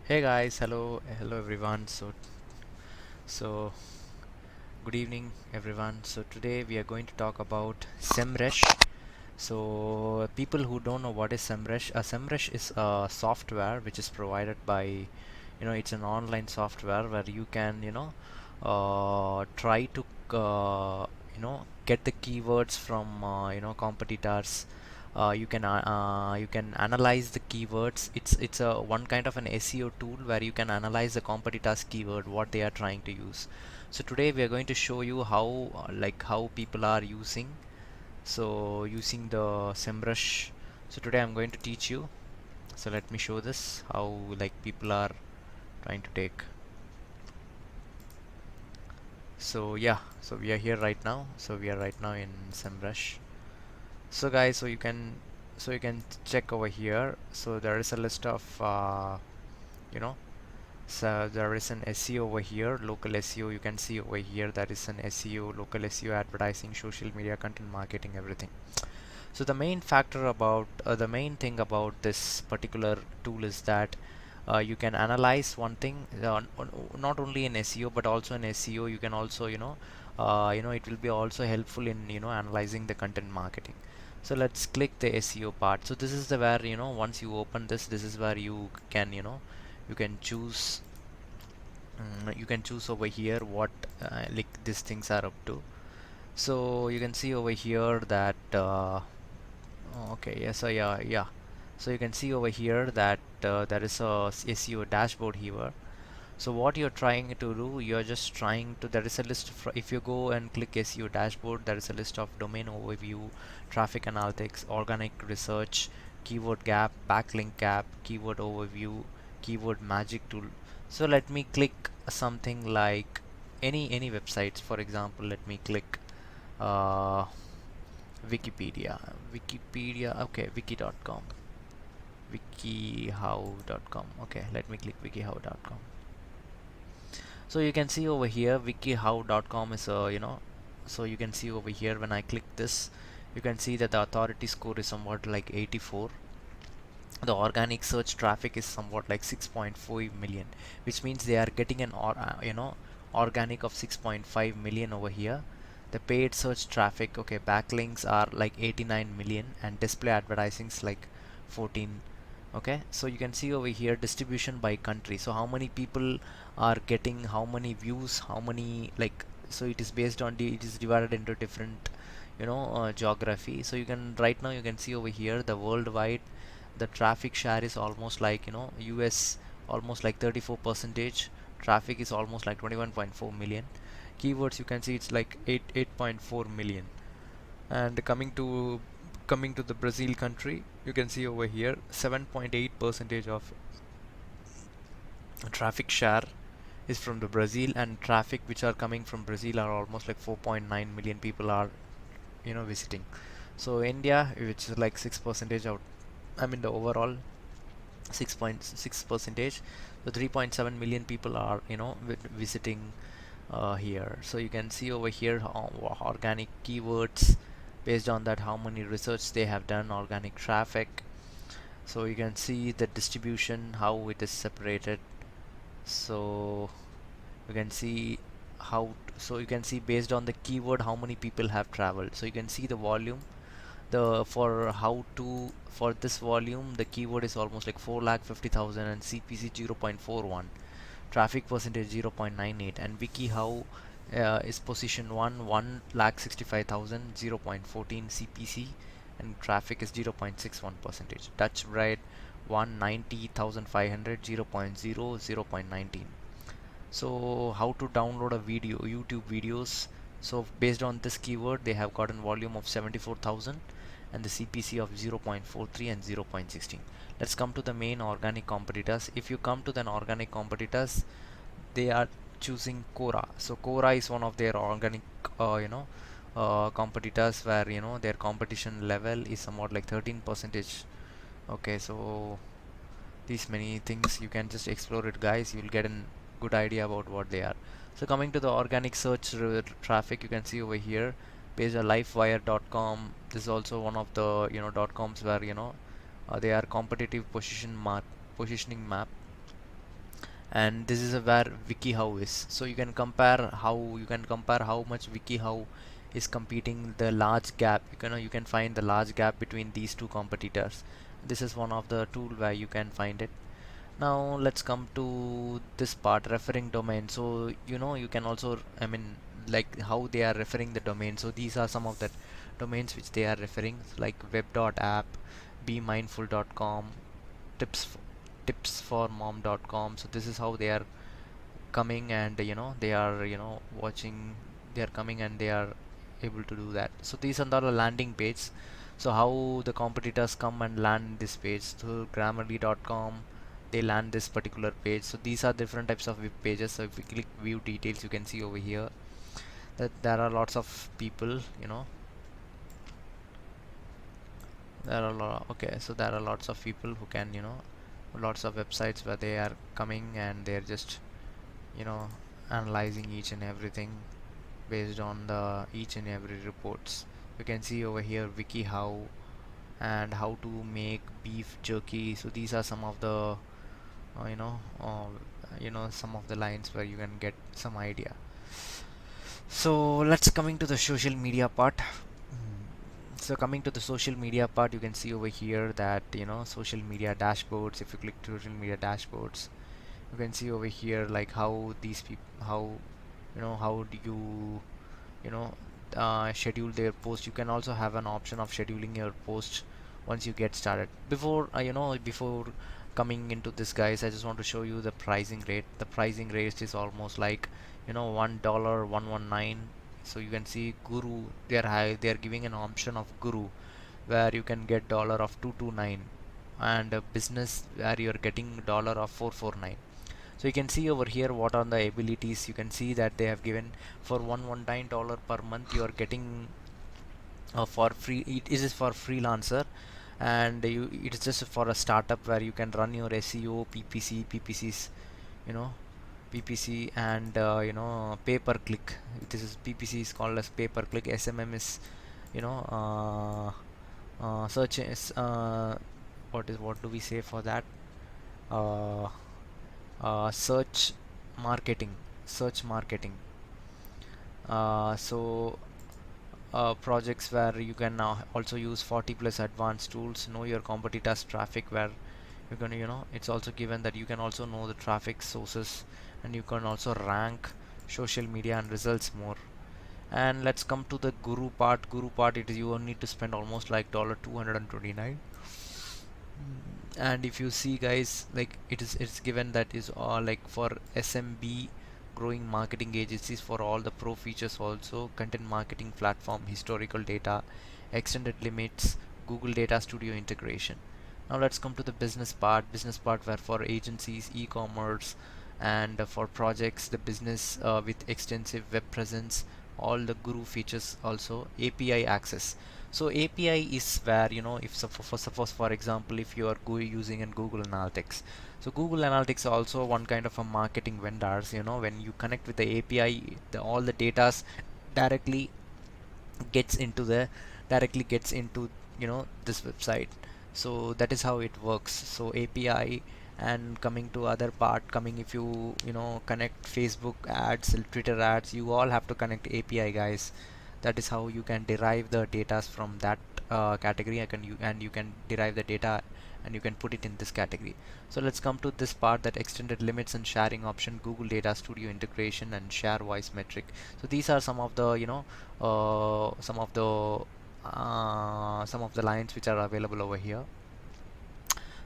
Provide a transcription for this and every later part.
Hey guys, hello everyone. So good evening everyone. So today we are going to talk about Semrush. So people who don't know what is Semrush, Semrush is a software which is provided by, it's an online software where you can, try to, get the keywords from, competitors. You can analyze the keywords. It's a one kind of an SEO tool where you can analyze the competitors keyword, what they are trying to use. So today we are going to show you how how people are using the SEMrush. So today I'm going to teach you. So let me show this how people are trying to take. So yeah, so we are here right now. So we are right now in SEMrush. So guys, so you can check over here. So there is a list of you know so there is an SEO over here, local SEO. You can see over here that is an SEO, local SEO, advertising, social media, content marketing, everything. So the main thing about this particular tool is that you can analyze one thing, not only in SEO but also in SEO. You can also it will be also helpful in analyzing the content marketing. So let's click the SEO part. So this is the where once you open this, this is where you can you can choose you can choose over here what these things are up to. So you can see over here that okay, yes, so yeah. So you can see over here that there is a SEO dashboard here. So what you're trying to do, you're just trying to, there is a list if you go and click SEO dashboard, there is a list of domain overview, traffic analytics, organic research, keyword gap, backlink gap, keyword overview, keyword magic tool. So let me click something like any websites. For example, let me click uh, Wikipedia, okay, wiki.com, wikihow.com. Okay, let me click wikihow.com. So you can see over here wikihow.com is a so you can see over here when I click this, you can see that the authority score is somewhat like 84. The organic search traffic is somewhat like 6.4 million, which means they are getting an organic of 6.5 million over here. The paid search traffic, okay, backlinks are like 89 million and display advertising is like 14. Okay, so you can see over here distribution by country. So how many people are getting how many views, how many so it is based on it is divided into different geography. So you can right now you can see over here the worldwide, the traffic share is almost like US almost like 34 percentage, traffic is almost like 21.4 million, keywords you can see it's like 8.4 million. And coming to the Brazil country, you can see over here 7.8 percentage of traffic share is from the Brazil, and traffic which are coming from Brazil are almost like 4.9 million people are visiting. So India, which is like 6 percentage out, I mean the overall 6.6 percentage, so 3.7 million people are visiting here. So you can see over here organic keywords, based on that how many research they have done, organic traffic. So you can see the distribution, how it is separated. So you can see so you can see based on the keyword how many people have traveled. So you can see the volume, the for how to for this volume the keyword is almost like 4,50,000 and CPC 0.41, traffic percentage 0.98, and WikiHow is position 1,65,000 0.14 CPC, and traffic is 0.61 percentage. Dutch Bright 190,500 0.19. So how to download a video, YouTube videos. So based on this keyword they have gotten volume of 74,000 and the CPC of 0.43 and 0.16. Let's come to the main organic competitors. If you come to the organic competitors, they are choosing Quora. So Quora is one of their organic competitors where their competition level is somewhat like 13 percentage. Okay, so these many things you can just explore it, guys. You'll get a good idea about what they are. So coming to the organic search traffic, you can see over here page livewire.com. This is also one of the dot coms where they are competitive positioning map. and this is where WikiHow is. So you can compare how much WikiHow is competing, the large gap. You can find the large gap between these two competitors. This is one of the tool where you can find it. Now let's come to this part, referring domain. So you can also, I mean, like how they are referring the domain. So these are some of the domains which they are referring, like web.app, bemindful.com, tips tipsformom.com. So this is how they are coming, and they are watching, they are coming and they are able to do that. So these are the landing page. So how the competitors come and land this page. So grammarly.com, they land this particular page. So these are different types of web pages. So if we click view details, you can see over here that there are lots of people, there are okay, so there are lots of people who can, lots of websites where they are coming and they're just, you know analyzing each and everything based on the each and every reports. You can see over here WikiHow and how to make beef jerky. So these are some of the uh, you know uh, some of the lines where you can get some idea. So let's coming to the social media part. So coming to the social media part, you can see over here that social media dashboards. If you click social media dashboards, you can see over here like how these people, how do you know schedule their post. You can also have an option of scheduling your post once you get started. Before coming into this, guys, I just want to show you the pricing rate. The pricing rate is almost like $1 119. So you can see Guru, they are giving an option of Guru where you can get dollar of 229, and a business where you're getting dollar of 449. So you can see over here what are the abilities. You can see that they have given for $119 per month you are getting for free. It is for freelancer, and it is just for a startup where you can run your SEO, PPCs, you know PPC, and pay per click. This is PPC is called as pay per click. SMM is you know search is what do we say for that? uh, Search marketing. Search marketing. So projects where you can now also use 40 plus advanced tools. Know your competitors traffic, where you're gonna it's also given that you can also know the traffic sources, and you can also rank social media and results more. And let's come to the Guru part. It is you need to spend almost like $229. And if you see, guys, like it's given that is all like for SMB growing marketing agencies, for all the pro features, also content marketing platform, historical data, extended limits, Google Data Studio integration. Now let's come to the business part where for agencies, e-commerce, and for projects, the business with extensive web presence, all the Guru features, also API access. So API is where, if suppose for example, if you are using in Google Analytics. So Google Analytics also one kind of a marketing vendors. When you connect with the API, all the datas directly gets into the directly gets into this website. So that is how it works. So API. And coming to other part, coming if you connect Facebook ads, Twitter ads, you all have to connect API, guys. That is how you can derive the data from that category. And you can derive the data and you can put it in this category. So let's come to this part, that extended limits and sharing option, Google Data Studio integration, and share voice metric. So these are some of the some of the lines which are available over here.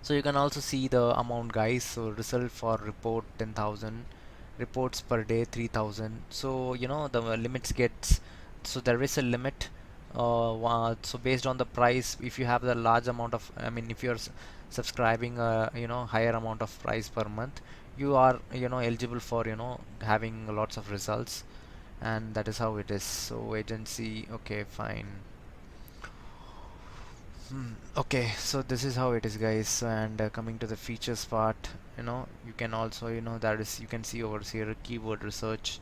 So you can also see the amount, guys. So result for report 10,000, reports per day 3,000. So the limits gets, so there is a limit. So based on the price, if you have the large amount of, I mean, if you're subscribing a higher amount of price per month, you are eligible for having lots of results. And that is how it is. So agency, okay, fine. Okay, so this is how it is, guys. And coming to the features part, you can also, that is, you can see over here keyword research.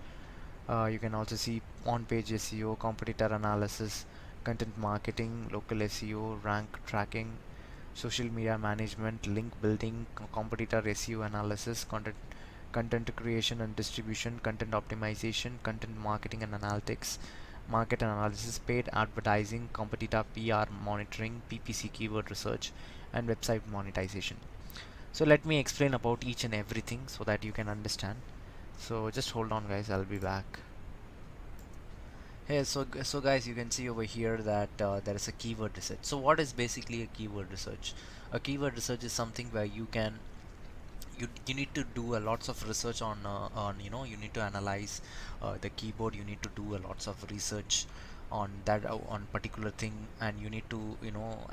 You can also see on-page SEO, competitor analysis, content marketing, local SEO, rank tracking, social media management, link building, competitor SEO analysis, content creation and distribution, content optimization, content marketing and analytics, market analysis, paid advertising, competitor PR monitoring, PPC keyword research, and website monetization. So let me explain about each and everything so that you can understand. So just hold on guys, I'll be back. Hey, so guys, you can see over here that there is a keyword research. So what is basically a keyword research? A keyword research is something where you need to do a lots of research on you need to analyze the keyboard. You need to do a lots of research on that on particular thing, and you need to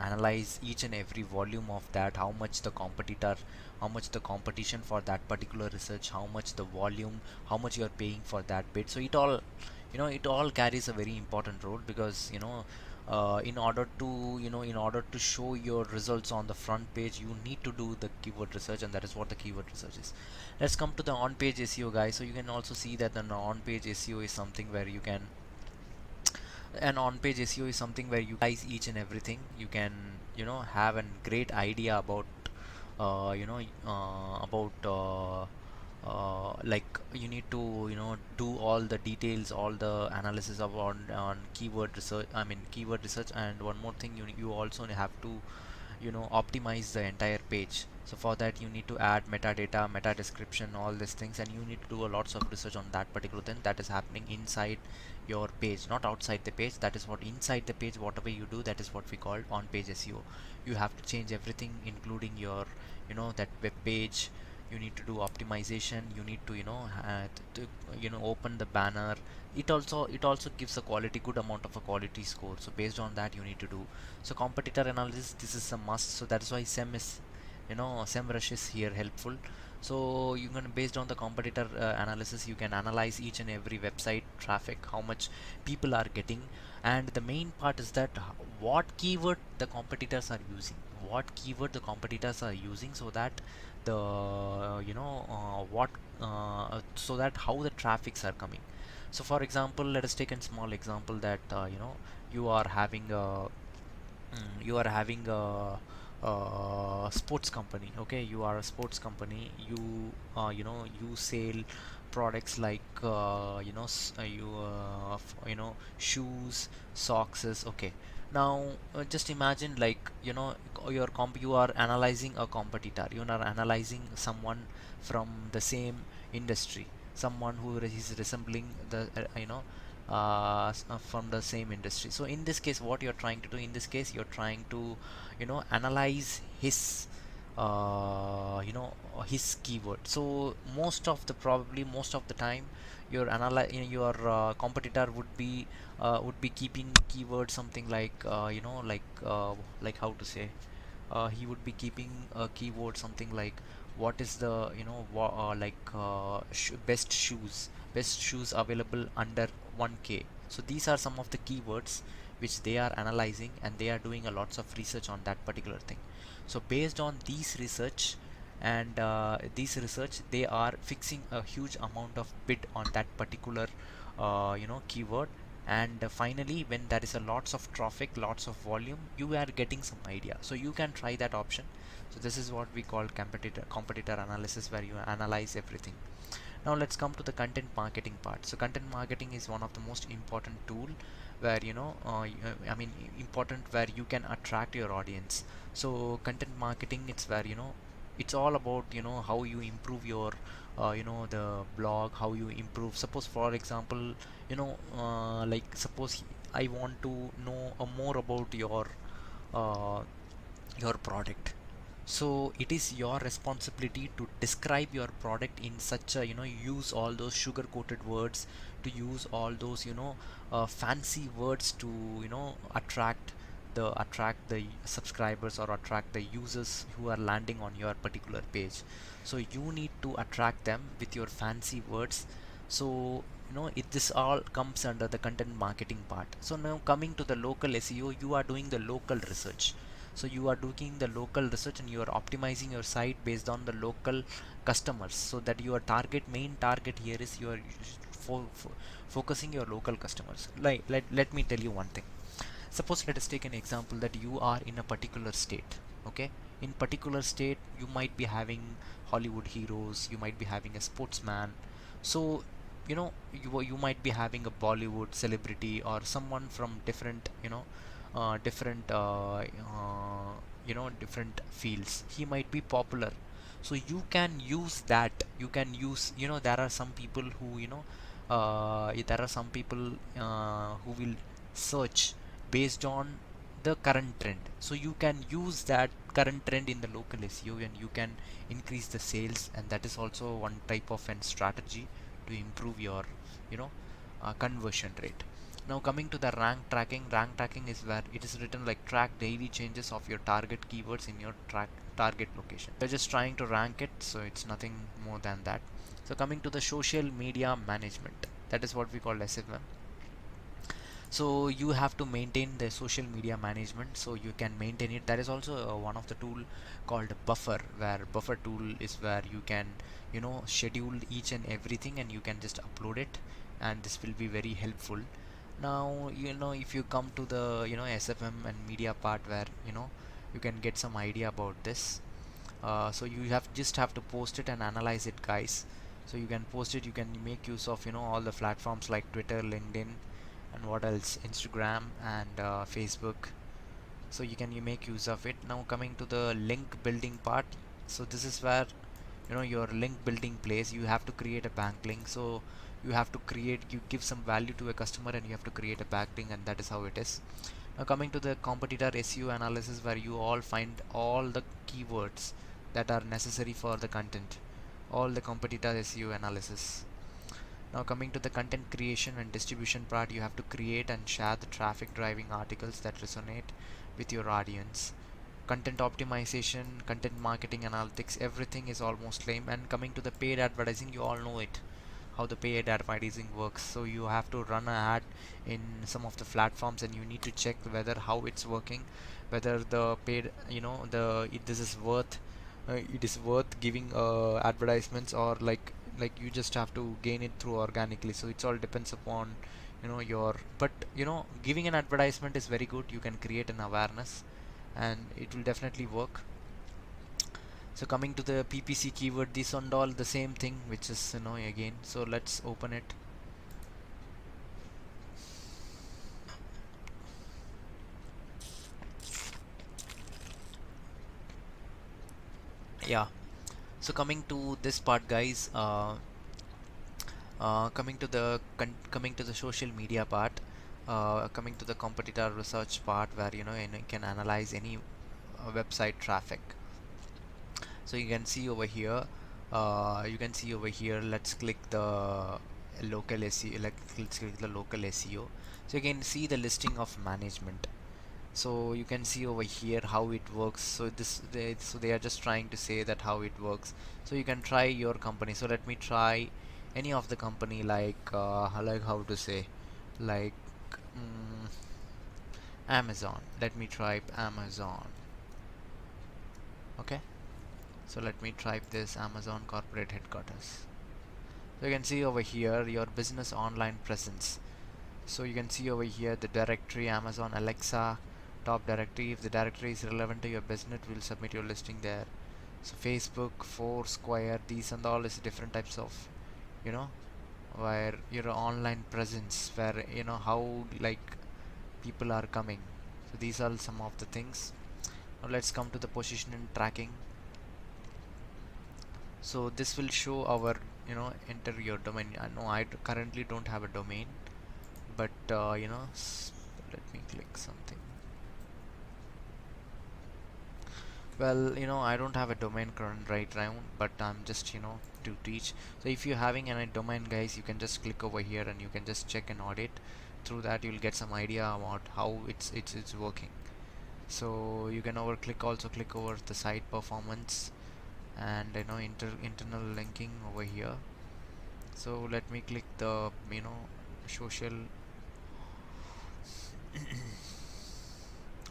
analyze each and every volume of that, how much the competitor, how much the competition for that particular research, how much the volume, how much you are paying for that bit. So it all, it all carries a very important role, because in order to show your results on the front page, you need to do the keyword research, and that is what the keyword research is. Let's come to the on-page SEO, guys. So you can also see that an on-page SEO is something where you can an on-page SEO is something where you guys each and everything. You can have a great idea about like you need to do all the details, all the analysis of on keyword research, I mean keyword research. And one more thing, you also have to optimize the entire page. So for that you need to add metadata, meta description, all these things, and you need to do a lots of research on that particular thing that is happening inside your page, not outside the page. That is what inside the page, whatever you do, that is what we call on page SEO. You have to change everything, including your that web page. You need to do optimization. You need to open the banner. It also gives a quality, good amount of a quality score. So based on that you need to do. So competitor analysis, this is a must. So that is why Semrush is here helpful. So you can, based on the competitor analysis, you can analyze each and every website traffic, how much people are getting. And the main part is that what keyword the competitors are using, so that the what so that how the traffics are coming. So for example, let us take a small example that you are having a sports company. Okay, you are a sports company. You sell products like shoes, socks. Okay, now just imagine, like you are analyzing a competitor. You are analyzing someone from the same industry, someone who is resembling the from the same industry. So in this case, what you're trying to do, in this case you're trying to analyze his his keyword. So most of the time your your competitor would be keeping keyword something like like how to say, he would be keeping a keyword something like, what is the best shoes available under 1K. So these are some of the keywords which they are analyzing, and they are doing a lots of research on that particular thing. So based on these research, and they are fixing a huge amount of bid on that particular keyword. And finally, when there is a lots of traffic, lots of volume, you are getting some idea. So you can try that option. So this is what we call competitor analysis, where you analyze everything. Now let's come to the content marketing part. So content marketing is one of the most important tool, where I mean important, where you can attract your audience. So content marketing, it's where it's all about how you improve your the blog, how you improve. Suppose for example, like suppose I want to know more about uh, your product. So it is your responsibility to describe your product in such a use all those sugar coated words, to use all those fancy words to attract the subscribers, or attract the users who are landing on your particular page. So you need to attract them with your fancy words. So this all comes under the content marketing part. So now coming to the local SEO, you are doing the local research. So you are doing the local research, and you are optimizing your site based on the local customers, so that your main target here is you are focusing your local customers. Like let me tell you one thing. Suppose let us take an example that you are in a particular state. Okay, in particular state you might be having Hollywood heroes, you might be having a sportsman. So you might be having a Bollywood celebrity or someone from different different different fields. He might be popular, so you can use that. You can use, there are some people who there are some people who will search based on the current trend. So you can use that current trend in the local SEO and you can increase the sales, and that is also one type of an strategy to improve your you know conversion rate. Now coming to the rank tracking is where it is written like track daily changes of your target keywords in your target location. We're just trying to rank it, so it's nothing more than that. So coming to the social media management, that is what we call SFM. So you have to maintain the social media management, so you can maintain it. That is also one of the tool called buffer, where buffer tool is where you can schedule each and everything and you can just upload it, and this will be very helpful. Now if you come to the SFM and media part, where you can get some idea about this. So you just have to post it and analyze it, guys. So you can post it, you can make use of all the platforms like Twitter, LinkedIn, and what else, Instagram and Facebook. So you make use of it. Now coming to the link building part, so this is where your link building place. You have to create a backlink, so you give some value to a customer and you have to create a backlink, and that is how it is. Now coming to the competitor SEO analysis, where you all find all the keywords that are necessary for the content, all the competitor SEO analysis. Now coming to the content creation and distribution part, you have to create and share the traffic driving articles that resonate with your audience. Content optimization, content marketing analytics, everything is almost lame. And coming to the paid advertising, you all know it, how the paid advertising works. So you have to run an ad in some of the platforms and you need to check whether how it's working, whether the paid this is worth it is worth giving advertisements, or like you just have to gain it through organically. So it's all depends upon your, but giving an advertisement is very good. You can create an awareness and it will definitely work. So coming to the PPC keyword, this and all the same thing, which is again. So let's open it. Yeah, so coming to this part, guys, coming to the social media part, coming to the competitor research part, where you can analyze any website traffic. So you can see over here, let's click the local SEO, let's click the local SEO. So you can see the listing of management. So you can see over here how it works. So they are just trying to say that how it works. So you can try your company. So let me try any of the company, like how to say, like mm, Amazon. Let me try Amazon. Okay, so let me type this Amazon corporate headquarters. So you can see over here your business online presence. So you can see over here the directory, Amazon Alexa top directory. If the directory is relevant to your business, we'll submit your listing there. So Facebook, Foursquare, these and all is different types of you know where your online presence, where how like people are coming. So these are some of the things. Now let's come to the position and tracking. So this will show our enter your domain. I know currently don't have a domain, but let me click something. Well, I don't have a domain current right now, but I'm just to teach. So if you're having any domain, guys, you can just click over here and you can just check an audit. Through that you'll get some idea about how it's working. So you can also click over the site performance and internal linking over here. So let me click the social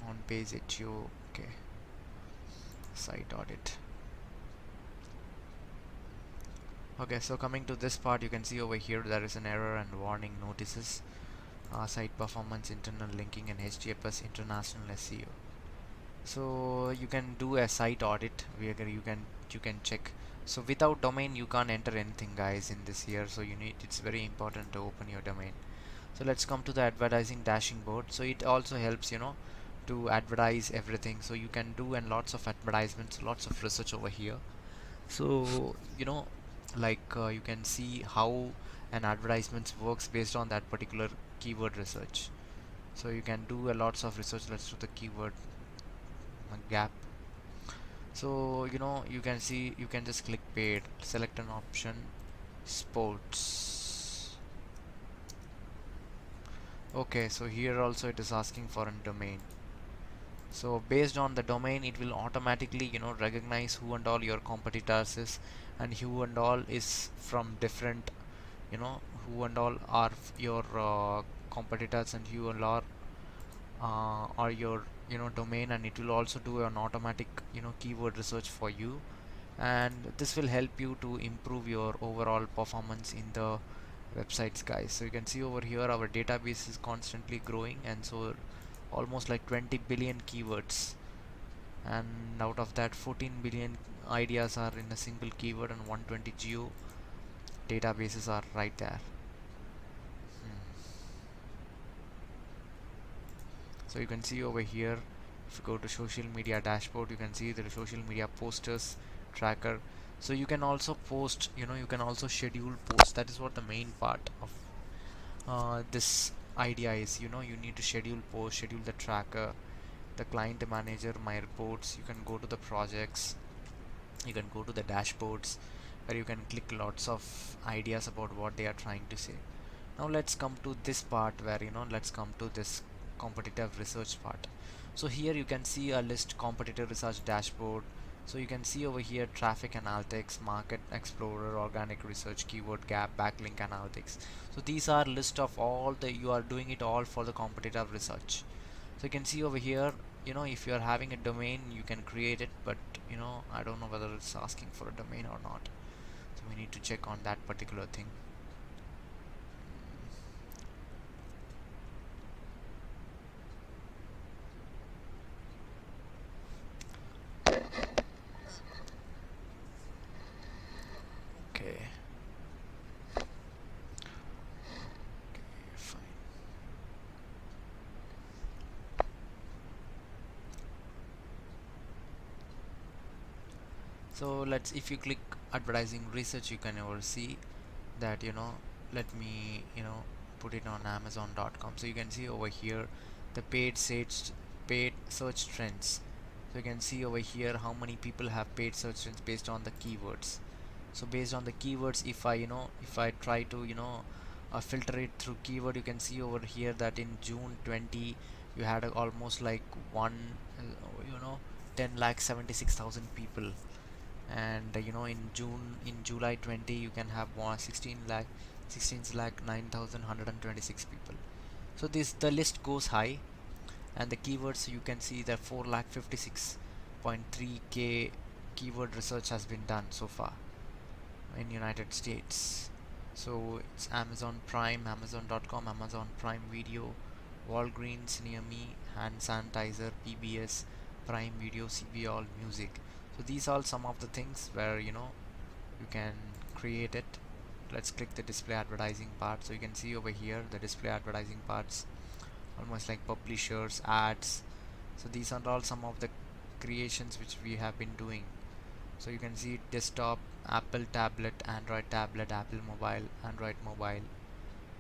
on page HU. Okay, site audit. Okay, so coming to this part, you can see over here there is an error and warning notices, site performance, internal linking, and HTTPS international SEO. So you can do a site audit where you can check. So without domain you can't enter anything, guys, in this year. So it's very important to open your domain. So let's come to the advertising dashing board. So it also helps, to advertise everything. So you can do and lots of advertisements, lots of research over here. So like you can see how an advertisement works based on that particular keyword research. So you can do a lots of research. Let's do the keyword gap. So you can see, you can just click paid, select an option, sports. Okay, so here also it is asking for a domain. So based on the domain it will automatically recognize who and all your competitors is, and who and all is from different, you know who and all are your competitors, and who and all are your domain. And it will also do an automatic keyword research for you, and this will help you to improve your overall performance in the websites, guys. So you can see over here our database is constantly growing, and so almost like 20 billion keywords, and out of that 14 billion ideas are in a single keyword, and 120 geo databases are right there. So you can see over here, if you go to social media dashboard, you can see the social media posters tracker. So you can also post, you can also schedule posts. That is what the main part of this idea is. You need to schedule posts, schedule the tracker, the client manager, my reports. You can go to the projects, you can go to the dashboards, where you can click lots of ideas about what they are trying to say. Now let's come to this part where let's come to this competitive research part. So here you can see a list competitive research dashboard. So you can see over here traffic analytics, market explorer, organic research, keyword gap, backlink analytics. So these are list of all the, you are doing it all for the competitive research. So you can see over here, if you are having a domain you can create it, but I don't know whether it's asking for a domain or not. So we need to check on that particular thing. Okay, fine. So let's, if you click advertising research, you can over see that, let me put it on amazon.com. So you can see over here the paid search trends. So you can see over here how many people have paid search trends based on the keywords. So based on the keywords, if I try to filter it through keyword, you can see over here that in June 20 you had almost like one uh, you know 10 lakh 76,000 people, and in July 20 you can have 16 lakh 9,126 people. So this, the list goes high, and the keywords you can see that 4 lakh 56.3k keyword research has been done so far in United States. So it's Amazon Prime, Amazon.com, Amazon Prime Video, Walgreens near me, hand sanitizer, PBS, Prime Video, CB All Music. So these are some of the things where you can create it. Let's click the display advertising part. So you can see over here the display advertising parts, almost like publishers, ads. So these are all some of the creations which we have been doing. So you can see desktop, Apple tablet, Android tablet, Apple mobile, Android mobile.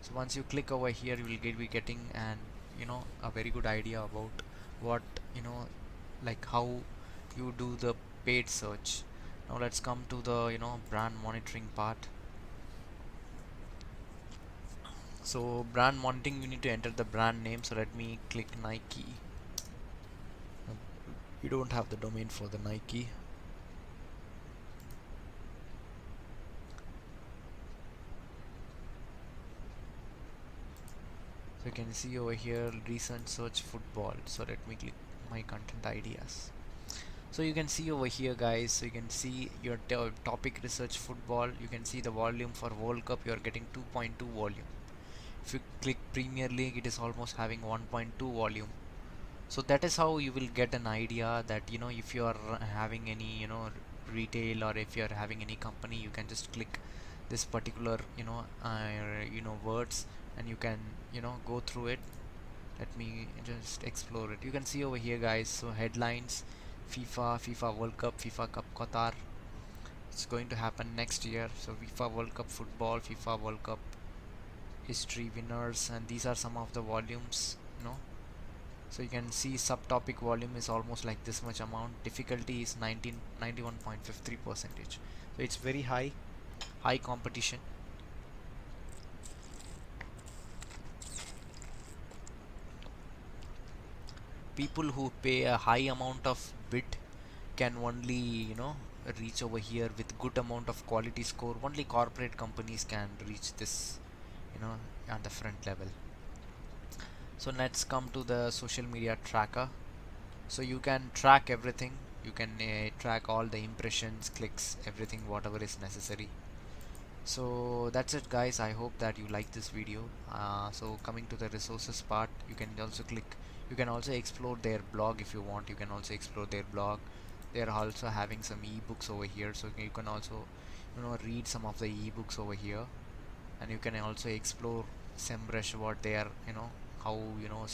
So once you click over here you will be getting an a very good idea about what like how you do the paid search. Now let's come to the brand monitoring part. So brand monitoring, you need to enter the brand name. So let me click Nike. We don't have the domain for the Nike. So you can see over here recent search football. So let me click my content ideas. So you can see over here, guys, so you can see your topic research football. You can see the volume for World Cup, you are getting 2.2 volume. If you click Premier League, it is almost having 1.2 volume. So that is how you will get an idea that, you know, if you are having any, you know, retail, or if you are having any company, you can just click this particular, you know, words, and you can, you know, go through it. Let me just explore it. You can see over here, guys. So headlines: FIFA World Cup, FIFA Cup Qatar. It's going to happen next year. So FIFA World Cup football, FIFA World Cup history winners, and these are some of the volumes, you know. So you can see subtopic volume is almost like this much amount. Difficulty is 91.53%. So it's very high competition. People who pay a high amount of bid can only, you know, reach over here with good amount of quality score. Only corporate companies can reach this, you know, on the front level. So let's come to the social media tracker. So you can track everything. You can track all the impressions, clicks, everything, whatever is necessary. So that's it, guys. I hope that you like this video. So coming to the resources part, you can also explore their blog if you want. You can also explore their blog. They are also having some ebooks over here, so you can also, you know, read some of the ebooks over here. And you can also explore Semrush, what they are, you know, how, you know,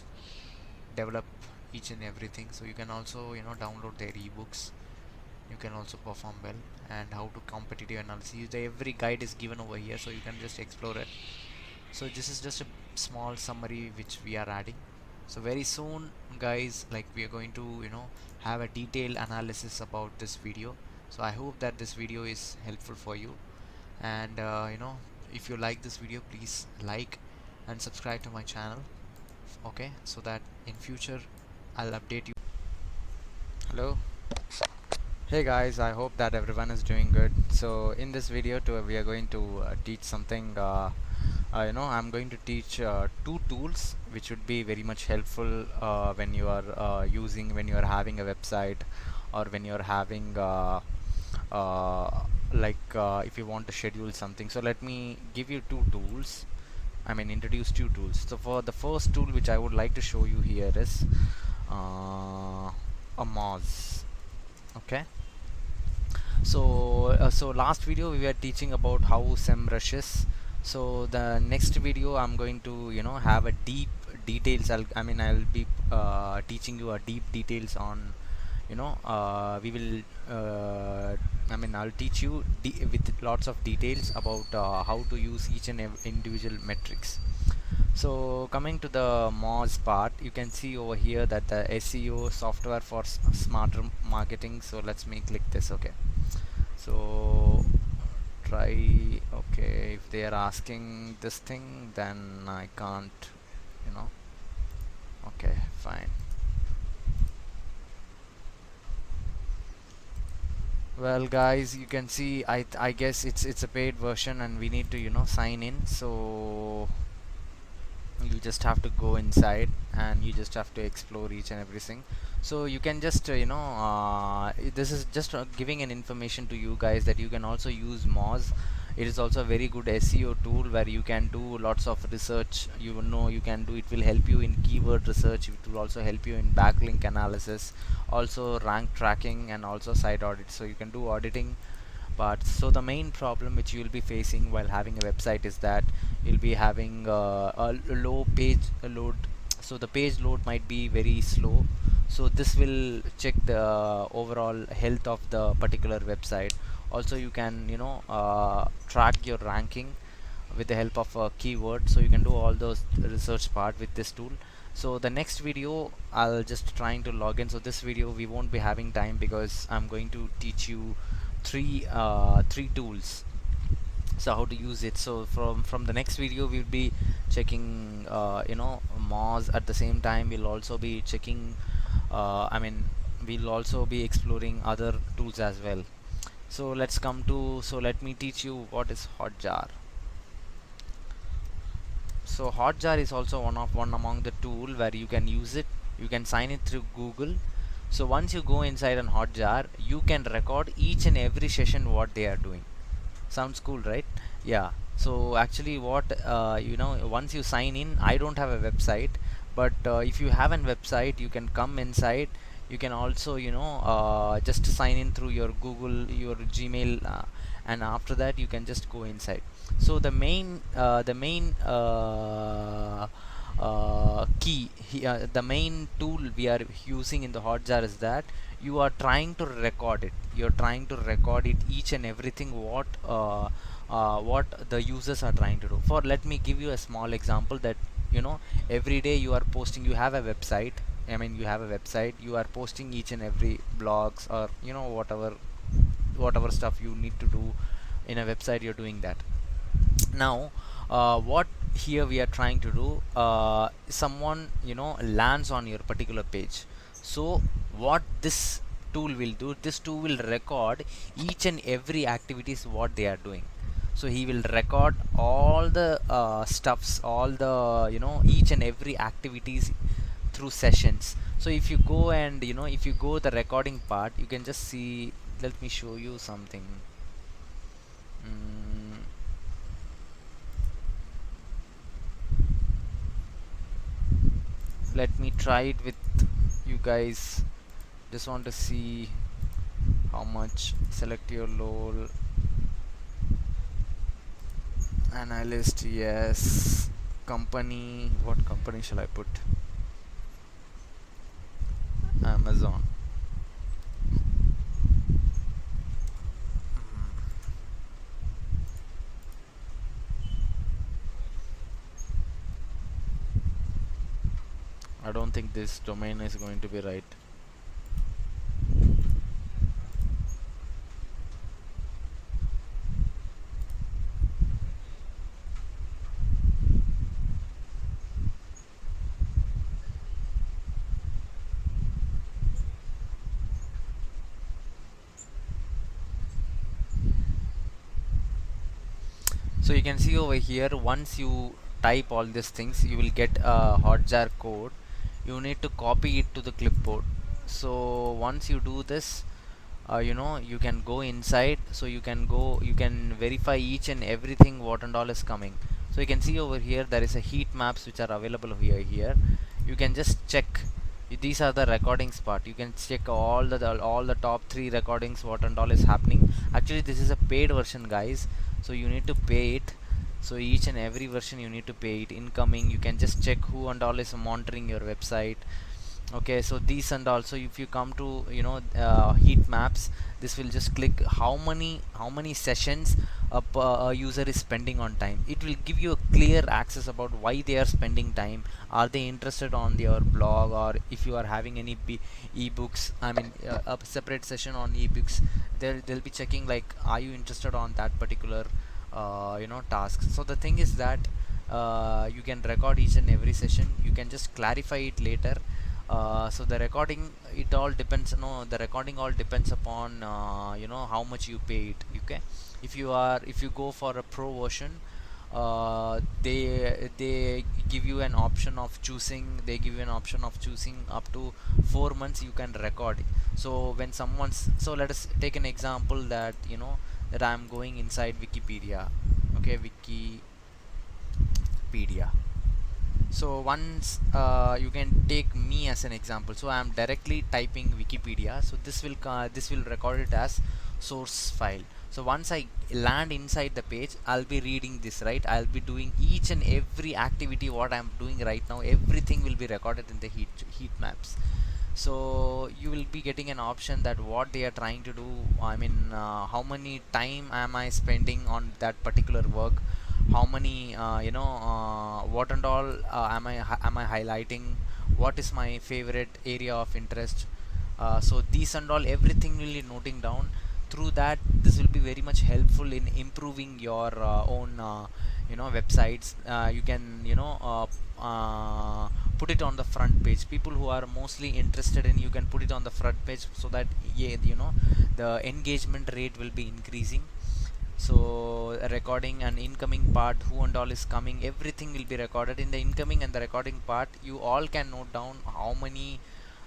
develop each and everything. So you can also, you know, download their ebooks. You can also perform well, and how to competitive analysis. Every guide is given over here, so you can just explore it. So this is just a small summary which we are adding. So very soon, guys, like, we are going to, you know, have a detailed analysis about this video. So I hope that this video is helpful for you. And you know, if you like this video, please like and subscribe to my channel, okay, so that in future I'll update you. Hello. Hey guys, I hope that everyone is doing good. So in this video too, we are going to teach something, you know, I'm going to teach two tools which would be very much helpful when you are when you are having a website, or when you are having if you want to schedule something. So let me give you two tools. I mean, introduce two tools. So for the first tool which I would like to show you here is a mouse. Okay. So last video we were teaching about how Semrush is. So the next video I'm going to, you know, have a deep details. I'll be teaching you a deep details on, you know, we will I'll teach you with lots of details about how to use each and every individual metrics. So coming to the Moz part, you can see over here that the SEO software for smarter marketing. So let's me click this. Okay, so try. Okay, if they are asking this thing, then I can't, you know. Okay, fine. Well guys, you can see I guess it's a paid version, and we need to, you know, sign in. So you just have to go inside, and you just have to explore each and everything. So you can just this is just giving an information to you guys that you can also use Moz. It is also a very good SEO tool where you can do lots of research. You know, you can do, it will help you in keyword research. It will also help you in backlink analysis, also rank tracking, and also site audit. So you can do auditing. But so the main problem which you will be facing while having a website is that you'll be having a low page load. So the page load might be very slow. So this will check the overall health of the particular website. Also you can, you know, track your ranking with the help of a keyword. So you can do all those research part with this tool. So the next video I'll just trying to log in. So this video we won't be having time, because I'm going to teach you three tools, so how to use it. So from the next video we'll be checking you know, Moz. At the same time we'll also be checking we'll also be exploring other tools as well. So let's come to, so let me teach you what is Hotjar. So Hotjar is also one among the tool where you can use it. You can sign it through Google. So once you go inside on Hotjar, you can record each and every session what they are doing. Sounds cool, right? Yeah. So actually what you know, once you sign in, I don't have a website, but if you have a website, you can come inside. You can also, just sign in through your Google, your Gmail, and after that you can just go inside. So the main tool we are using in the Hotjar is that you are trying to record it. You're trying to record it, each and everything what the users are trying to do. For let me give you a small example that, every day you are posting. You have a website. I mean, you have a website. You are posting each and every blogs, or whatever stuff you need to do in a website. You're doing that. Now, what here we are trying to do, someone, lands on your particular page. So what this tool will do, this tool will record each and every activities what they are doing. So he will record all the stuffs, all the, each and every activities through sessions. So if you go and, if you go the recording part, you can just see. Let me show you something. mm, Let me try it with you guys. Just want to see how much. Select your role. Analyst, yes. Company, what company shall I put? Amazon. I don't think this domain is going to be right. So you can see over here, once you type all these things, you will get a Hotjar code. You need to copy it to the clipboard. So once you do this, you can go inside. So you can verify each and everything what and all is coming. So you can see over here there is a heat maps which are available here. You can just check. These are the recordings part. You can check all the top 3 recordings what and all is happening. Actually, this is a paid version, guys, so you need to pay it. So each and every version you need to pay it. Incoming, you can just check who and all is monitoring your website. Okay, so these, and also if you come to, heat maps, this will just click how many sessions a user is spending on time. It will give you a clear access about why they are spending time. Are they interested on your blog, or if you are having any ebooks, I mean, a separate session on ebooks, they'll be checking like, are you interested on that particular task. So the thing is that you can record each and every session. You can just clarify it later. So the recording, it all depends, no, the recording all depends upon, how much you pay it. Okay, if you go for a pro version, they give you an option of choosing. They give you an option of choosing up to 4 months you can record. So when someone's, so let us take an example that, that I'm going inside Wikipedia. Okay, Wikipedia. So once, you can take me as an example. So I am directly typing Wikipedia. So this will record it as source file. So once I land inside the page, I'll be reading this, right? I'll be doing each and every activity what I'm doing right now. Everything will be recorded in the heat maps. So you will be getting an option that what they are trying to do. I mean, how many time am I spending on that particular work, how many, what and all, am I highlighting, what is my favorite area of interest. So these and all, everything will be noting down. Through that, this will be very much helpful in improving your own, websites. You can, put it on the front page. People who are mostly interested in, you can put it on the front page, so that, yeah, the engagement rate will be increasing. So recording and incoming part, who and all is coming, everything will be recorded in the incoming and the recording part. You all can note down how many,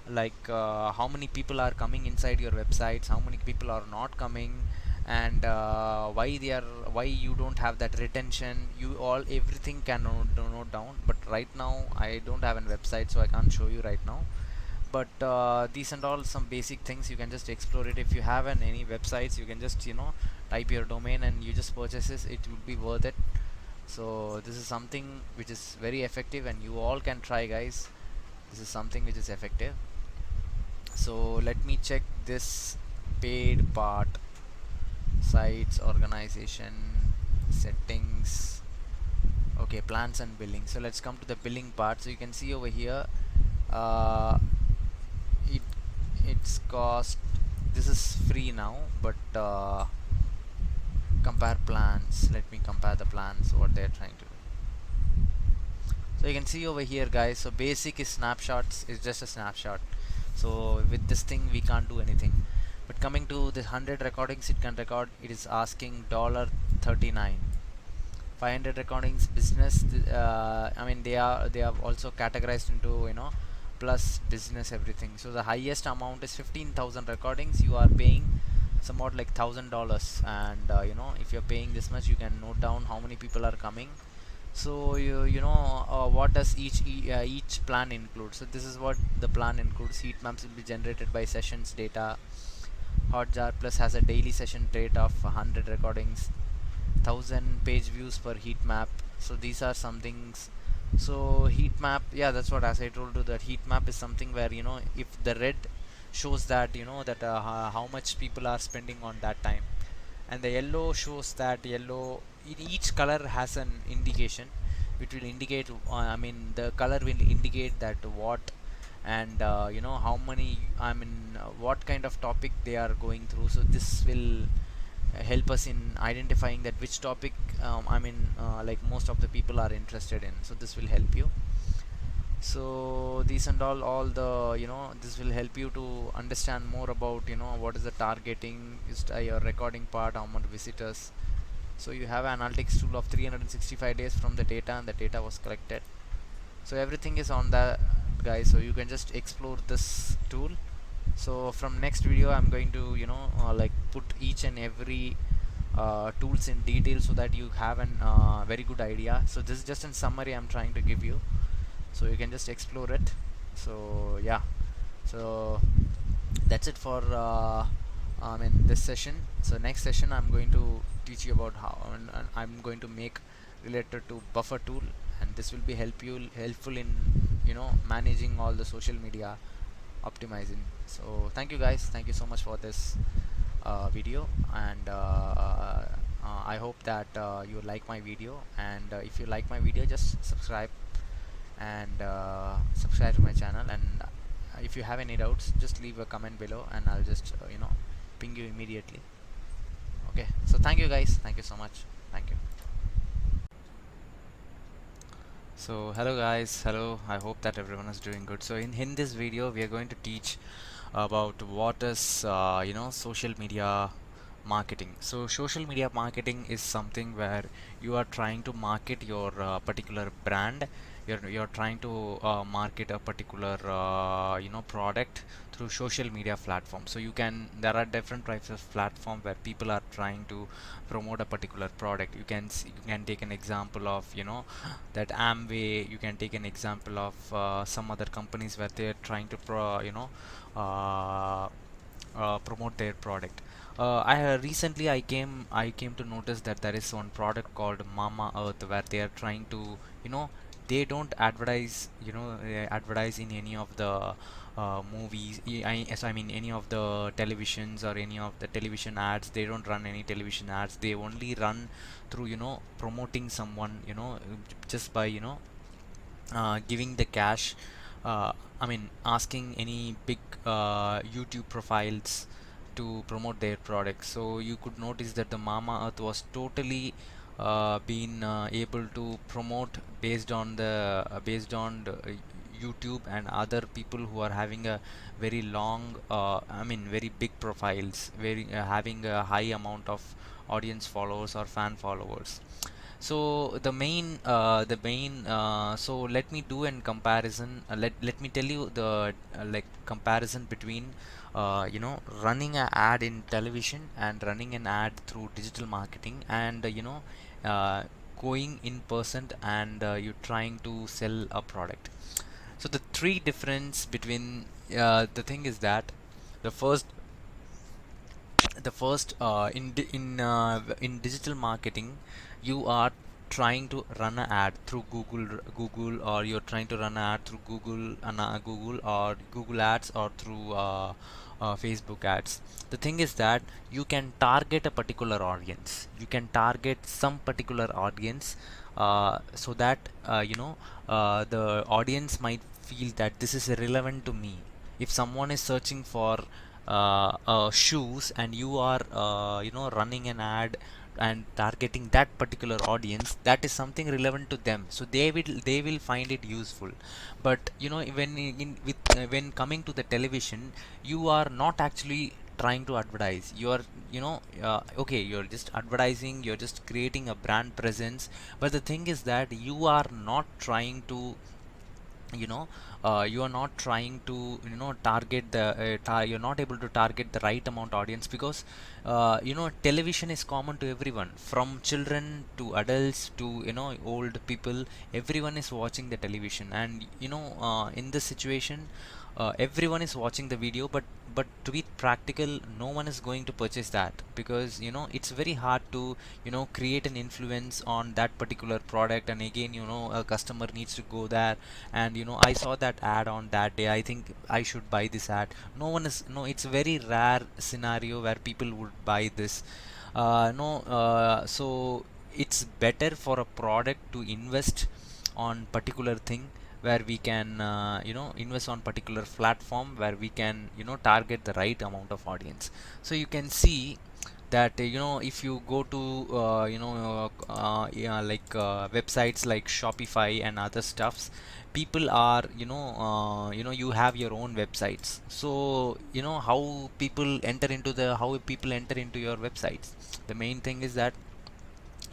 like, how many people are coming inside your websites, how many people are not coming. and why you don't have that retention. You all everything can note down, but right now I don't have a website, so I can't show you right now. But these and all some basic things you can just explore it. If you have any websites, you can just type your domain and you just purchase this. It will be worth it. So this is something which is very effective, and you all can try, guys. This is something which is effective. So let me check this paid part. Sites, organization, settings. Okay, plans and billing. So let's come to the billing part. So you can see over here, uh, it it's cost, this is free now, but compare plans. Let me compare the plans, what they're trying to do. So you can see over here, guys, so basic is snapshots, is just a snapshot. So with this thing we can't do anything. But coming to the 100 recordings it can record, it is asking $39. 500 recordings business, I mean they are also categorized into plus business everything. So the highest amount is 15,000 recordings. You are paying somewhat like $1,000, and if you're paying this much, you can note down how many people are coming. So what does each plan include. So this is what the plan includes. Heat maps will be generated by sessions data. Hotjar Plus has a daily session rate of 100 recordings, 1000 page views per heat map. So these are some things. So heat map, yeah, that's what, as I told you, that heat map is something where if the red shows that that how much people are spending on that time, and the yellow shows that yellow, in each color has an indication which will indicate, I mean the color will indicate that what, and how many, I mean what kind of topic they are going through. So this will help us in identifying that which topic, like most of the people are interested in. So this will help you. So these and all the this will help you to understand more about what is the targeting, is your recording part, how much visitors. So you have an analytics tool of 365 days from the data, and the data was collected. So everything is on that, guys. So you can just explore this tool. So from next video I'm going to like put each and every tools in detail, so that you have an very good idea. So this is just in summary I'm trying to give you, so you can just explore it. So yeah, so that's it for in this session. So next session I'm going to teach you about how, and I'm going to make related to buffer tool, and this will be helpful in managing all the social media optimizing. So thank you, guys, thank you so much for this video, and I hope that you like my video, and if you like my video, just subscribe, and subscribe to my channel, and if you have any doubts, just leave a comment below, and I'll just ping you immediately. Okay, so thank you, guys, thank you so much, thank you. So hello, guys, hello, I hope that everyone is doing good. So in this video we are going to teach about what is social media marketing. So social media marketing is something where you are trying to market your particular brand. You're trying to market a particular product through social media platform. So there are different types of platform where people are trying to promote a particular product. You can take an example of that Amway. You can take an example of some other companies where they're trying to uh, promote their product. Recently I came to notice that there is one product called Mama Earth, where they are trying to they don't advertise advertise in any of the movies. Yes, I mean any of the televisions or any of the television ads. They don't run any television ads. They only run through promoting someone, just by giving the cash. I mean, asking any big YouTube profiles to promote their products. So you could notice that the Mama Earth was totally been able to promote based on the, YouTube and other people who are having a very long, I mean, very big profiles, very having a high amount of audience followers or fan followers. So so let me do an comparison. Let me tell you the like comparison between running an ad in television and running an ad through digital marketing, and uh, going in person and you're trying to sell a product. So the three difference between the thing is that the first in digital marketing, you are trying to run an ad through Google, or you're trying to run an ad through Google or Google ads, or through Facebook ads. The thing is that you can target a particular audience, you can target some particular audience, so that the audience might feel that this is relevant to me. If someone is searching for shoes, and you are running an ad and targeting that particular audience, that is something relevant to them, so they will find it useful. But when coming to the television, you are not actually trying to advertise. You are okay, you're just advertising, you're just creating a brand presence. But the thing is that you are not trying to you know you are not trying to target you're not able to target the right amount audience, because television is common to everyone, from children to adults to old people. Everyone is watching the television, and in this situation, everyone is watching the video. But to be practical, no one is going to purchase that, because it's very hard to create an influence on that particular product. And again, a customer needs to go there, and I saw that ad on that day, I think I should buy this ad. No one is no It's a very rare scenario where people would buy this. No So it's better for a product to invest on particular thing, where we can invest on particular platform, where we can target the right amount of audience. So you can see that if you go to yeah, like websites like Shopify and other stuffs, people are you have your own websites. So how people enter into your websites. The main thing is that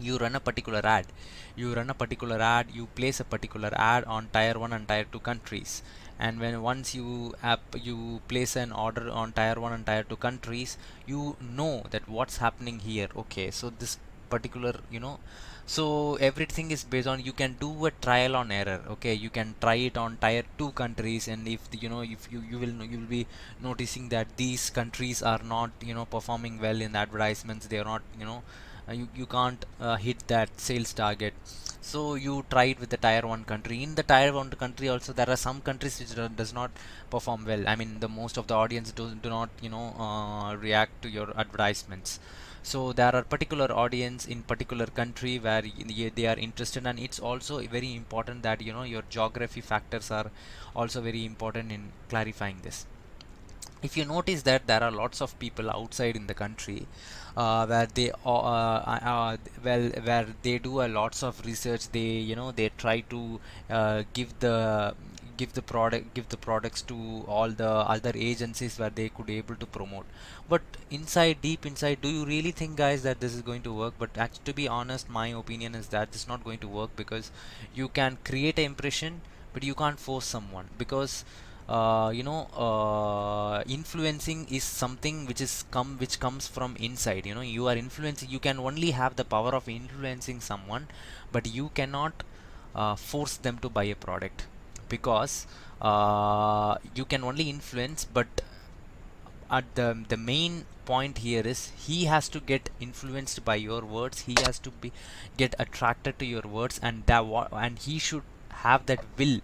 you run a particular ad you place a particular ad on tier 1 and tier 2 countries. And when once you place an order on tier 1 and tier 2 countries, you know that what's happening here. Okay, so this particular so everything is based on, you can do a trial on error. Okay, you can try it on tier 2 countries, and if if you will be noticing that these countries are not performing well in advertisements. They are not you can't hit that sales target. So you try it with the tier 1 country. In the tier 1 country also, there are some countries which does not perform well. I mean, the most of the audience do not react to your advertisements. So there are particular audience in particular country where they are interested. And it's also very important that your geography factors are also very important in clarifying this. If you notice that there are lots of people outside in the country, where they where they do a lots of research. They they try to give the products to all the other agencies where they could able to promote. But deep inside, do you really think, guys, that this is going to work? But actually, to be honest, my opinion is that this is not going to work, because you can create an impression, but you can't force someone. Because influencing is something which comes from inside. You are influencing. You can only have the power of influencing someone, but you cannot force them to buy a product. Because you can only influence, but at the main point here is, he has to get influenced by your words. He has to be get attracted to your words, and and he should have that will.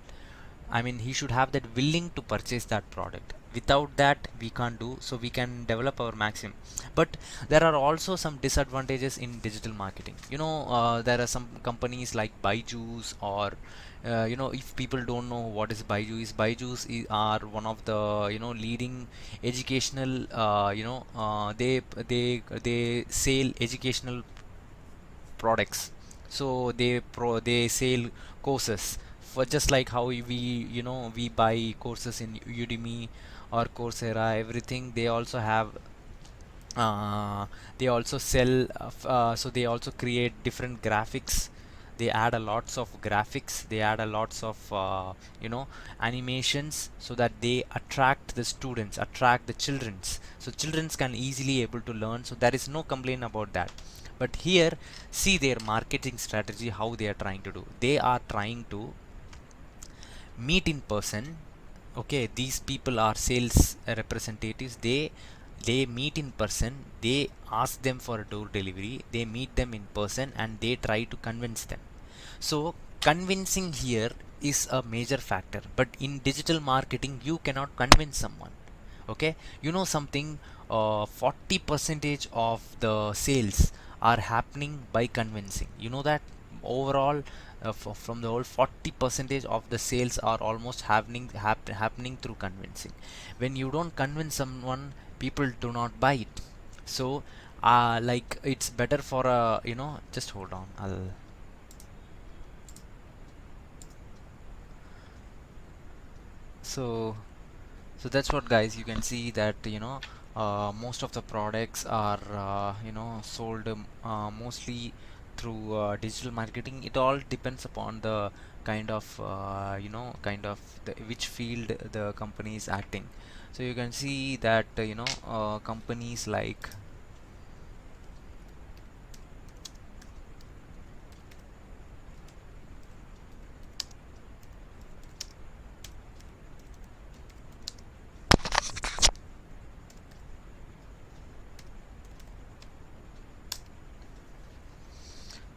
I mean, he should have that willing to purchase that product. Without that, we can't do. So we can develop our maximum. But there are also some disadvantages in digital marketing. There are some companies like Byju's, or if people don't know what is Byju's are one of the leading educational they sell educational products. So they sell courses, for just like how we buy courses in Udemy or Coursera, everything. They also have they also sell so they also create different graphics they add a lots of graphics, they add a lots of you know, animations, so that they attract the students, attract the childrens, so childrens can easily able to learn. So there is no complaint about that. But here, see their marketing strategy, how they are trying to do. They are trying to meet in person. Okay, these people are sales representatives. They meet in person, they ask them for a door delivery, they meet them in person, and they try to convince them. So convincing here is a major factor, but in digital marketing you cannot convince someone. Okay, you know something, 40 percentage of the sales are happening by convincing, you know that. Overall, from the whole, 40 percentage of the sales are almost happening through convincing. When you don't convince someone, people do not buy it. So like, it's better for a, you know, just hold on, I'll. So that's what, guys, you can see that, you know, most of the products are you know, sold mostly through digital marketing. It all depends upon the kind of you know, kind of which field the company is acting. So you can see that you know, companies like.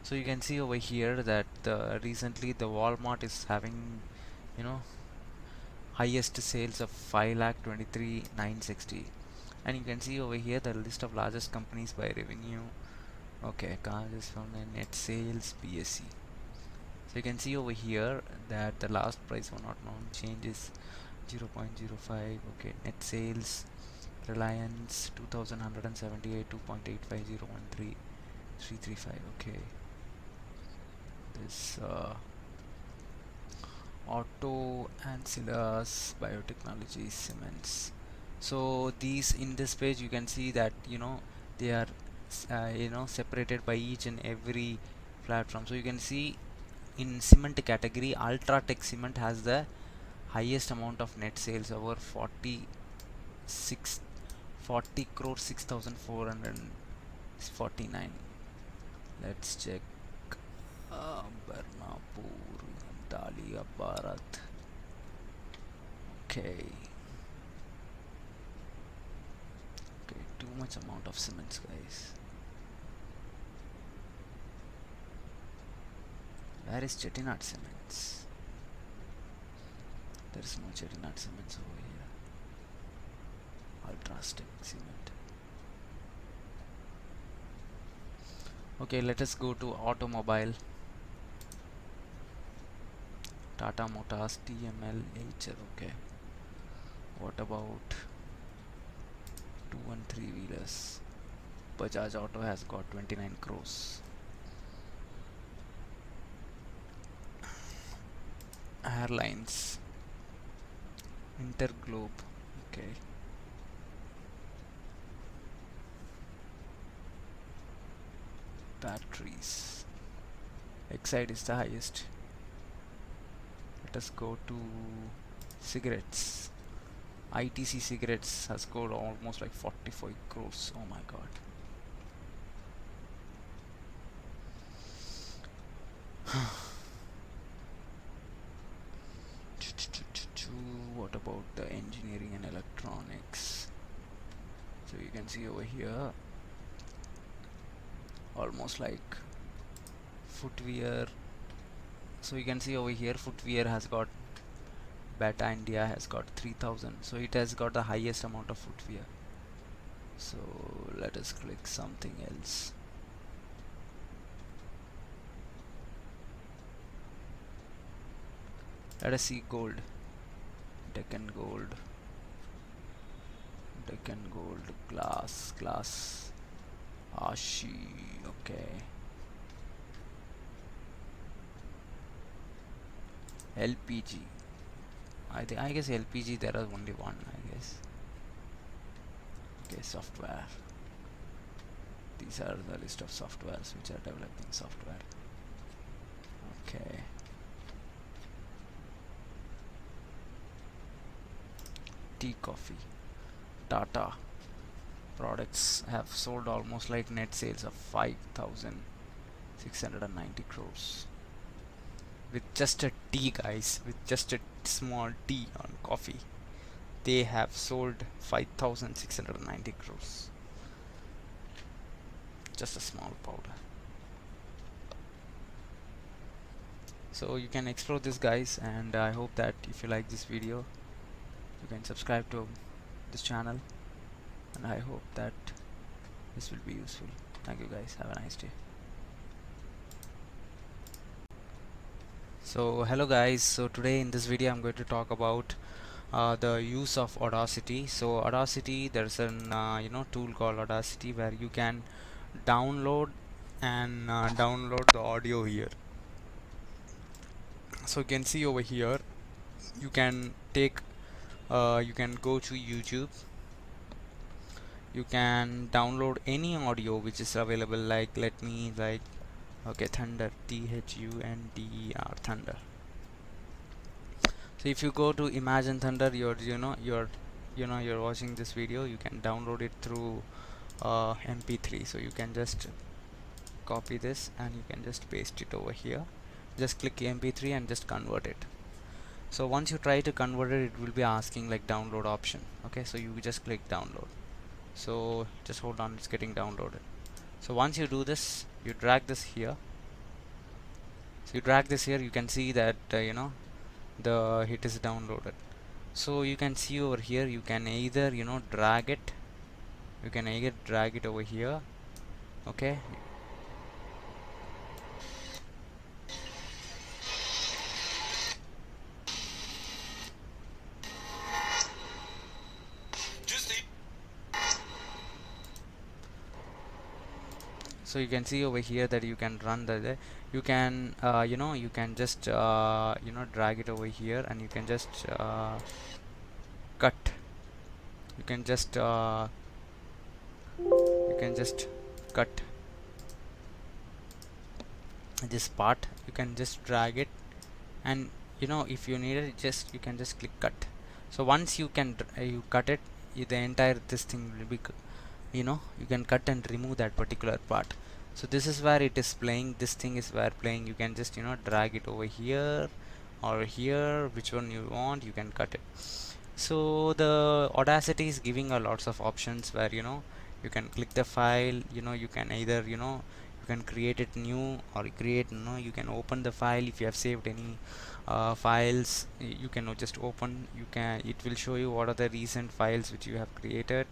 So you can see over here that recently the Walmart is having, you know, highest sales of 5,23,960. And you can see over here the list of largest companies by revenue. Okay, cars is from the net sales Ppc. So you can see over here that the last price for not known change is 0.05. Okay, net sales Reliance 2178, 2.85013 335. Okay, this auto ancillars biotechnology cements. So these, in this page you can see that, you know, they are you know, separated by each and every platform. So you can see in cement category, Ultratech Cement has the highest amount of net sales, over 40 crore 6,449. Let's check. Bernapur, Dalia Bharat. Okay. Okay, too much amount of cements, guys. Where is Chettinad Cements? There is no Chettinad Cements over here. Ultrastech Cement. Okay, let us go to automobile. Tata Motors, TML, HR. Okay. What about 2 and 3 wheelers? Bajaj Auto has got 29 crores. Airlines, Interglobe. Okay. Batteries, Exide is the highest. Let us go to cigarettes. ITC cigarettes has scored almost like 45 crores. Oh my god. What about the engineering and electronics? So you can see over here, almost like footwear. So you can see over here, footwear has got, Bata India has got 3000. So it has got the highest amount of footwear. So let us click something else. Let us see gold. Deccan Gold, Deccan Gold, glass, Ashi. Okay. LPG. I guess LPG there is only one, I guess. Okay, software. These are the list of softwares which are developing software. Okay. Tea, coffee. Tata products have sold almost like net sales of 5,690 crores. With just a tea, guys, with just a small tea on coffee, they have sold 5,690 crores. Just a small powder. So you can explore this, guys, and I hope that if you like this video, you can subscribe to this channel, and I hope that this will be useful. Thank you, guys. Have a nice day. So hello guys, so today in this video I'm going to talk about the use of Audacity. So Audacity, there's an tool called Audacity where you can download and download the audio here. So you can see over here, you can take you can go to YouTube, you can download any audio which is available, like let me like okay, Thunder, Thunder. Thunder. So if you go to Imagine Thunder, you're watching this video, you can download it through MP3. So you can just copy this and you can just paste it over here. Just click MP3 and just convert it. So once you try to convert it, it will be asking like download option. Okay, so you just click download. So just hold on, it's getting downloaded. So once you do this, you drag this here. So you drag this here, you can see that the hit is downloaded. So you can see over here, you can either drag it, you can either drag it over here. Okay, so you can see over here that you can run you can you can just drag it over here, and you can just cut, you can just cut this part. You can just drag it, and if you need it, just you can just click cut. So once you can you cut it, the entire this thing will be you can cut and remove that particular part. So this is where it is playing, this thing is where playing. You can just drag it over here or here, which one you want, you can cut it. So the Audacity is giving a lots of options where you can click the file, you can either you can create it new, or create you can open the file. If you have saved any files, you can just open, it will show you what are the recent files which you have created.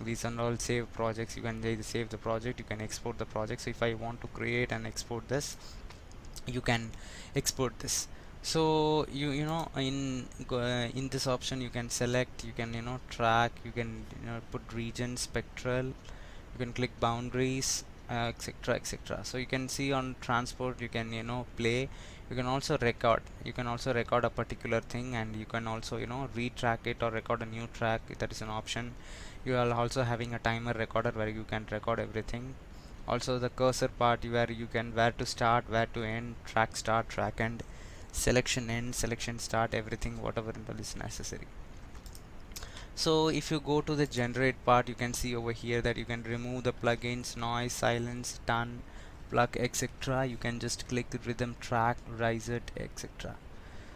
These are all save projects. You can either save the project, you can export the project. So if I want to create and export this, you can export this. So in this option, you can select, you can track, you can put region, spectral, you can click boundaries, etc, etc. So you can see on transport, you can play, you can also record, a particular thing, and you can also retrack it or record a new track. That is an option. You are also having a timer recorder where you can record everything. Also the cursor part, where you can where to start, where to end, track start, track end, selection end, selection start, everything whatever is necessary. So if you go to the generate part, you can see over here that you can remove the plugins, noise, silence, done, plug, etc. You can just click the rhythm, track, rise it, etc.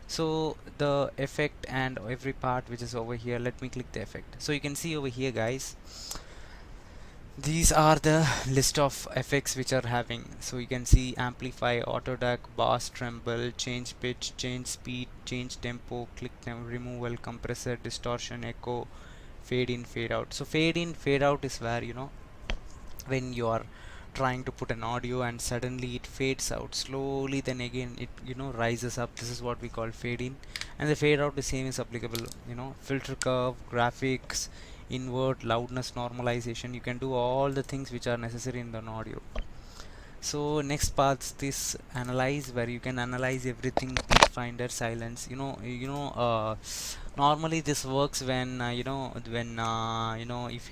So the effect and every part which is over here, let me click the effect. So you can see over here, guys, these are the list of effects which are having. So you can see amplify, auto duck, bass, tremble, change pitch, change speed, change tempo, click removal, compressor, distortion, echo, fade in, fade out. So fade in, fade out is where when you are trying to put an audio and suddenly it fades out slowly, then again it rises up. This is what we call fade in. And the fade out, the same is applicable, filter curve, graphics, invert, loudness, normalization. You can do all the things which are necessary in an audio. So next part is analyze, where you can analyze everything, pitch finder, silence. Normally this works when if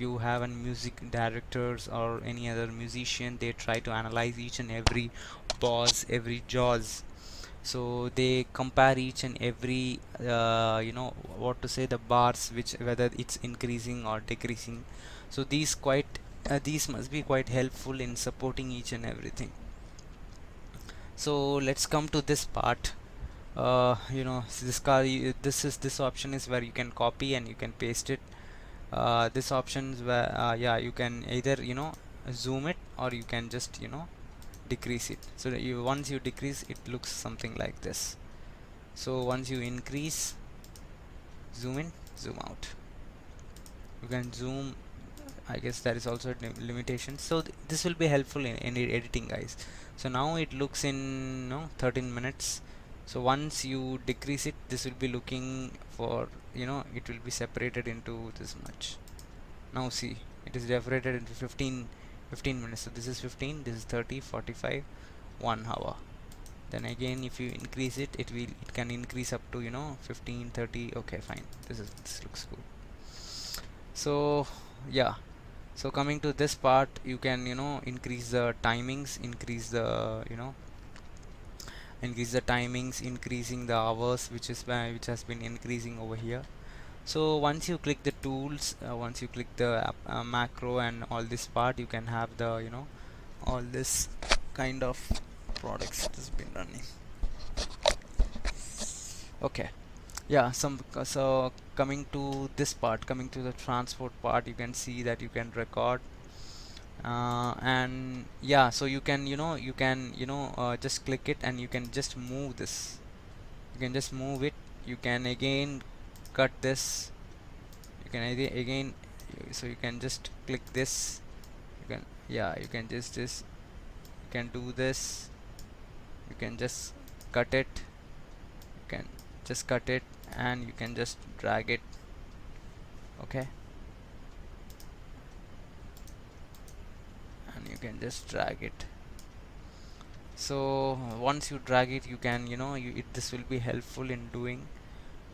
you have a music directors or any other musician, they try to analyze each and every pause, every jaws. So they compare each and every what to say, the bars, which whether it's increasing or decreasing. So these must be quite helpful in supporting each and everything. So let's come to this part. This option is where you can copy and you can paste it. This options where yeah, you can either zoom it, or you can just decrease it. So that once you decrease, it looks something like this. So once you increase, zoom in, zoom out, you can zoom. I guess there is also a limitation. So this will be helpful in editing, guys. So now it looks in 13 minutes. So once you decrease it, this will be looking for, it will be separated into this much. Now see, it is separated into 15 minutes. So this is 15, this is 30, 45, 1 hour. Then again, if you increase it, it can increase up to 15, 30. Okay, fine, this looks good. So yeah, so coming to this part, you can increase the timings, increase the timings, increasing the hours, which has been increasing over here. So once you click the tools, once you click the macro and all this part, you can have the all this kind of products that has been running. Okay, yeah, so coming to this part, coming to the transport part, you can see that you can record, and yeah, so you can just click it and you can just move this. You can just move it. You can again cut this. You can again, so you can just click this. You can, yeah, you can just this. You can do this. You can just cut it. You can just cut it, and you can just drag it. Okay, and you can just drag it. So once you drag it, you can this will be helpful in doing.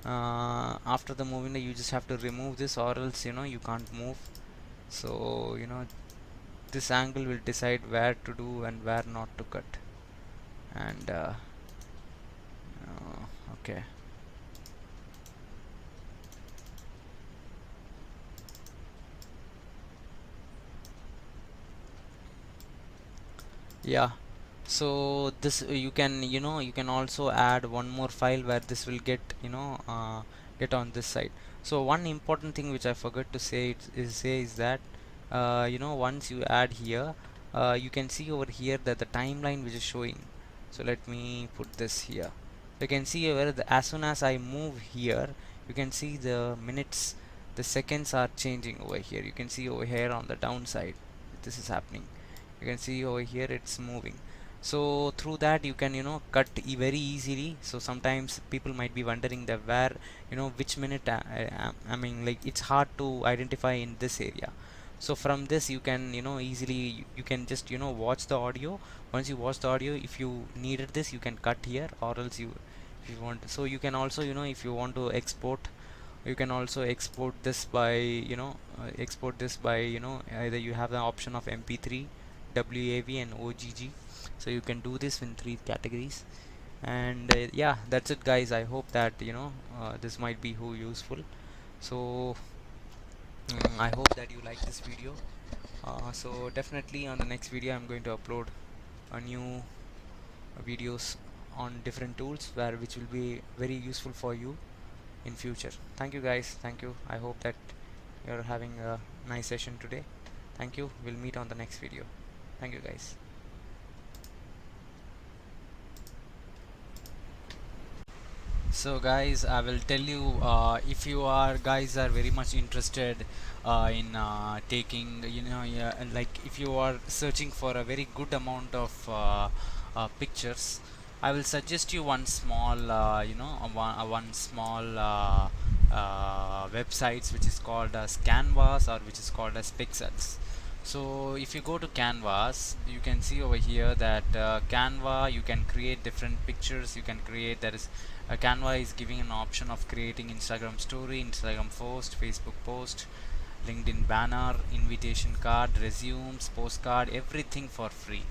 After the moving, you just have to remove this, or else you can't move. So this angle will decide where to do and where not to cut. And okay, yeah. So this you can also add one more file where this will get get on this side. So one important thing which I forgot to say is that once you add here, you can see over here that the timeline which is showing. So let me put this here. You can see where as soon as I move here, you can see the minutes, the seconds are changing over here. You can see over here on the downside, this is happening. You can see over here it's moving. So through that you can cut very easily. So sometimes people might be wondering that where which minute I mean, like, it's hard to identify in this area. So from this you can easily, you can just watch the audio. Once you watch the audio, if you needed this, you can cut here, or else you, if you want, so you can also if you want to export, you can also export this by either you have the option of mp3, wav, and ogg. So you can do this in 3 categories. And yeah, that's it, guys. I hope that this might be useful. So I hope that you like this video. So definitely on the next video I'm going to upload a new videos on different tools which will be very useful for you in future. Thank you, guys. Thank you. I hope that you're having a nice session today. Thank you. We'll meet on the next video. Thank you, guys. So guys, I will tell you, if you are guys are very much interested in taking, yeah, like, if you are searching for a very good amount of pictures, I will suggest you one small one small websites, which is called as Canvas, or which is called as Pixels. So if you go to Canvas, you can see over here that Canva, you can create different pictures. You can create, there is Canva is giving an option of creating Instagram story, Instagram post, Facebook post, LinkedIn banner, invitation card, resumes, postcard, everything for free.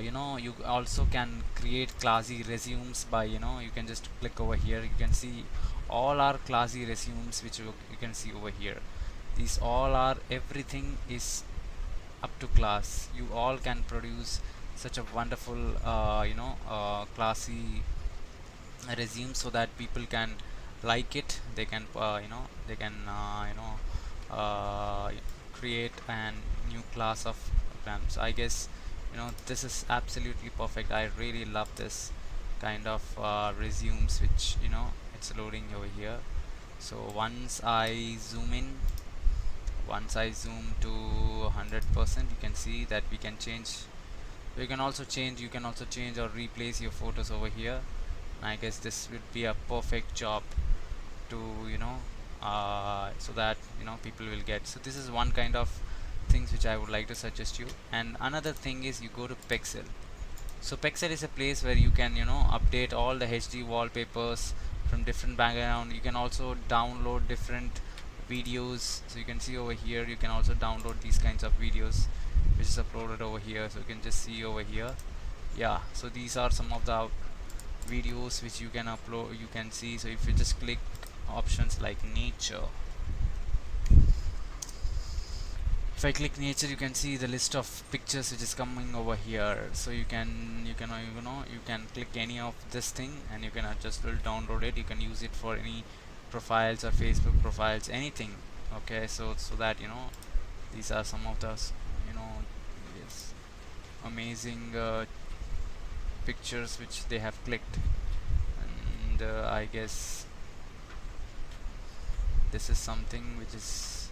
you also can create classy resumes by, you can just click over here. You can see all our classy resumes which you can see over here. These all are, everything is up to class. You all can produce such a wonderful classy resume, so that people can like it. They can uh, create a new class of programs. I guess this is absolutely perfect. I really love this kind of resumes which it's loading over here. So once I zoom to 100%, you can see that we can change. You can also change or replace your photos over here. I guess this would be a perfect job to so that people will get. So this is one kind of things which I would like to suggest you. And another thing is, you go to Pexel. So Pexel is a place where you can update all the HD wallpapers from different background. You can also download different videos. So you can see over here, you can also download these kinds of videos which is uploaded over here. So you can just see over here. Yeah, so these are some of the videos which you can upload, you can see. So if you just click options like nature, if I click nature, you can see the list of pictures which is coming over here. So you can you can click any of this thing and you can just will download it. You can use it for any profiles or Facebook profiles, anything. Okay, so that these are some of the yes, amazing pictures which they have clicked. And I guess this is something which is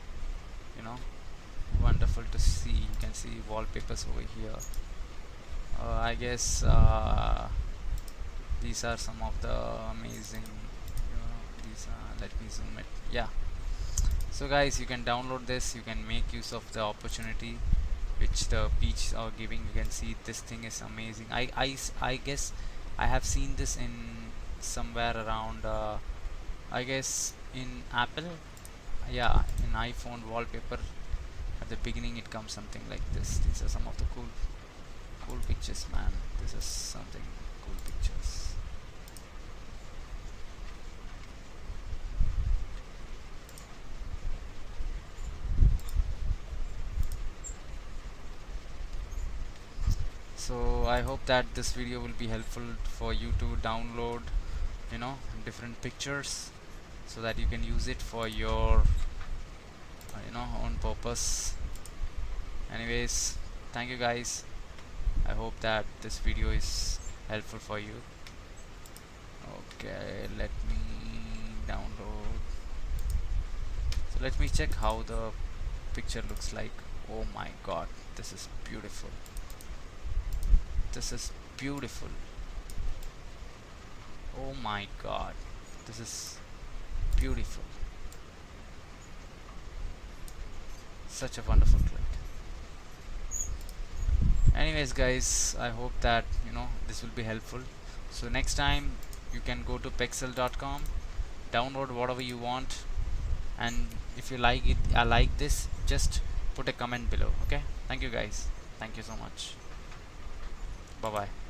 wonderful to see. You can see wallpapers over here. I guess these are some of the amazing these let me zoom it. Yeah, so guys, you can download this. You can make use of the opportunity which the Peach are giving. You can see this thing is amazing. I guess I have seen this in somewhere around I guess in Apple. Yeah, in iPhone wallpaper, at the beginning it comes something like this. These are some of the cool pictures, man. This is something cool pictures. So I hope that this video will be helpful for you to download different pictures, so that you can use it for your own purpose. Anyways, thank you guys. I hope that this video is helpful for you. Okay, let me download. So let me check how the picture looks like. Oh my god, this is beautiful. This is beautiful. Oh my god, this is beautiful. Such a wonderful click. Anyways guys, I hope that this will be helpful. So next time you can go to pexel.com, download whatever you want, and if you like it, I like this, just put a comment below. Okay, thank you guys, thank you so much. Bye bye.